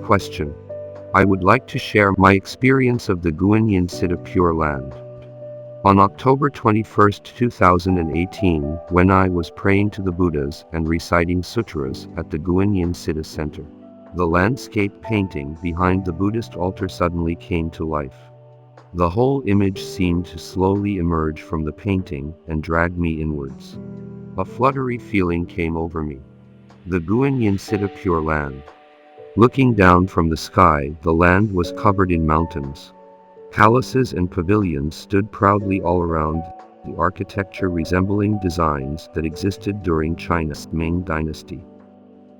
Question. I would like to share my experience of the Guan Citta Pure Land. On October 21, 2018, when I was praying to the Buddhas and reciting sutras at the Guan Citta Center, the landscape painting behind the Buddhist altar suddenly came to life. The whole image seemed to slowly emerge from the painting and drag me inwards. A fluttery feeling came over me. The Guan Citta Pure Land. Looking down from the sky, the land was covered in mountains. Palaces and pavilions stood proudly all around, the architecture resembling designs that existed during China's Ming Dynasty.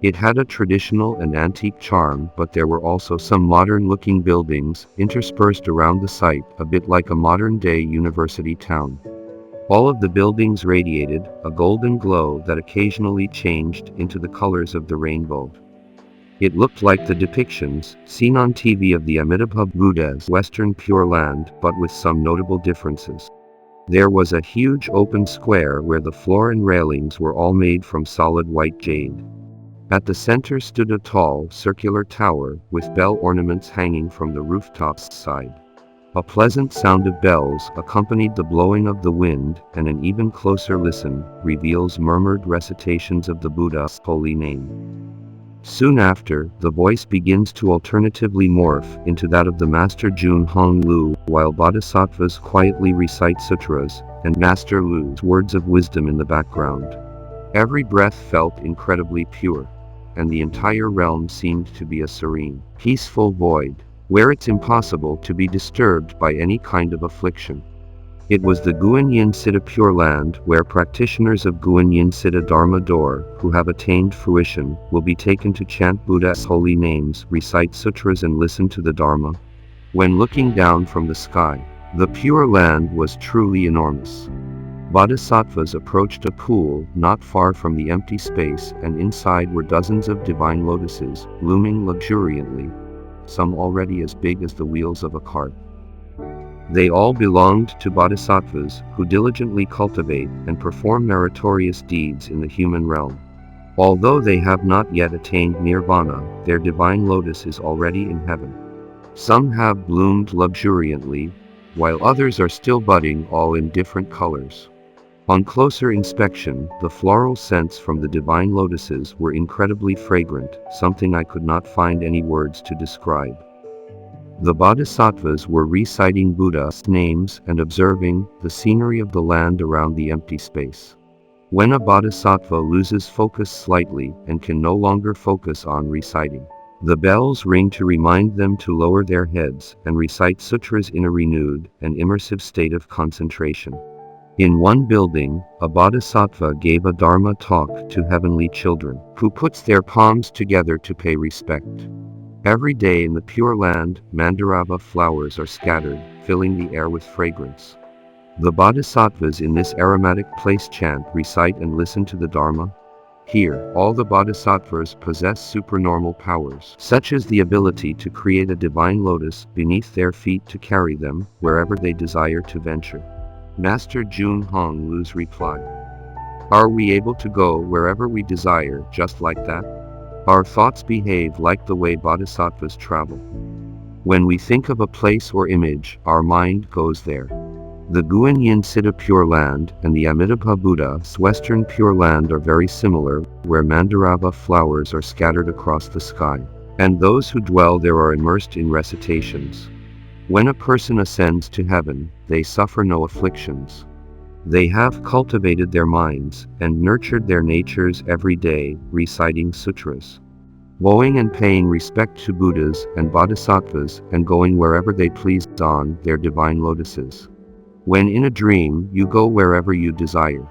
It had a traditional and antique charm, but there were also some modern-looking buildings interspersed around the site, a bit like a modern-day university town. All of the buildings radiated a golden glow that occasionally changed into the colors of the rainbow. It looked like the depictions seen on TV of the Amitabha Buddha's Western Pure Land, but with some notable differences. There was a huge open square where the floor and railings were all made from solid white jade. At the center stood a tall, circular tower with bell ornaments hanging from the rooftop's side. A pleasant sound of bells accompanied the blowing of the wind, and an even closer listen reveals murmured recitations of the Buddha's holy name. Soon after, the voice begins to alternatively morph into that of the Master Jun Hong Lu, while bodhisattvas quietly recite sutras, and Master Lu's words of wisdom in the background. Every breath felt incredibly pure, and the entire realm seemed to be a serene, peaceful void, where it's impossible to be disturbed by any kind of affliction. It was the Guan Citta Pure Land where practitioners of Guan Citta Dharma Door, who have attained fruition, will be taken to chant Buddha's holy names, recite sutras and listen to the Dharma. When looking down from the sky, the Pure Land was truly enormous. Bodhisattvas approached a pool not far from the empty space, and inside were dozens of divine lotuses, blooming luxuriantly, some already as big as the wheels of a cart. They all belonged to bodhisattvas who diligently cultivate and perform meritorious deeds in the human realm. Although they have not yet attained nirvana, their divine lotus is already in heaven. Some have bloomed luxuriantly, while others are still budding, all in different colors. On closer inspection, the floral scents from the divine lotuses were incredibly fragrant, something I could not find any words to describe. The bodhisattvas were reciting Buddha's names and observing the scenery of the land around the empty space. When a bodhisattva loses focus slightly and can no longer focus on reciting, the bells ring to remind them to lower their heads and recite sutras in a renewed and immersive state of concentration. In one building, a bodhisattva gave a Dharma talk to heavenly children, who puts their palms together to pay respect. Every day in the Pure Land, Mandarava flowers are scattered, filling the air with fragrance. The bodhisattvas in this aromatic place chant, recite and listen to the Dharma. Here, all the bodhisattvas possess supernormal powers, such as the ability to create a divine lotus beneath their feet to carry them wherever they desire to venture. Master Jun Hong Lu's reply. Are we able to go wherever we desire just like that? Our thoughts behave like the way bodhisattvas travel. When we think of a place or image, our mind goes there. The Guan Citta Pure Land and the Amitabha Buddha's Western Pure Land are very similar, where Mandarava flowers are scattered across the sky, and those who dwell there are immersed in recitations. When a person ascends to heaven, they suffer no afflictions. They have cultivated their minds and nurtured their natures every day, reciting sutras, bowing and paying respect to Buddhas and bodhisattvas, and going wherever they please on their divine lotuses. When in a dream, you go wherever you desire.